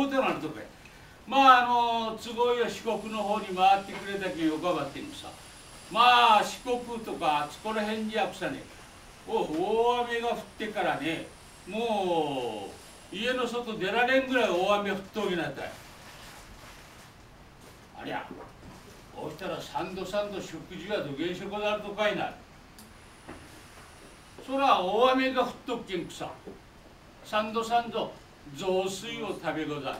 大手なるとかまあ都合よ四国の方に回ってくれたけんよかばってんのさ。まあ四国とかあそこら辺にやくさね大雨が降ってからねもう家の外出られんぐらい大雨降っとるなったい。ありゃこうしたら三度三度食事がどげんしょこなるとかいな。そら大雨が降っとっけんくさ三度三度雑炊を食べござる。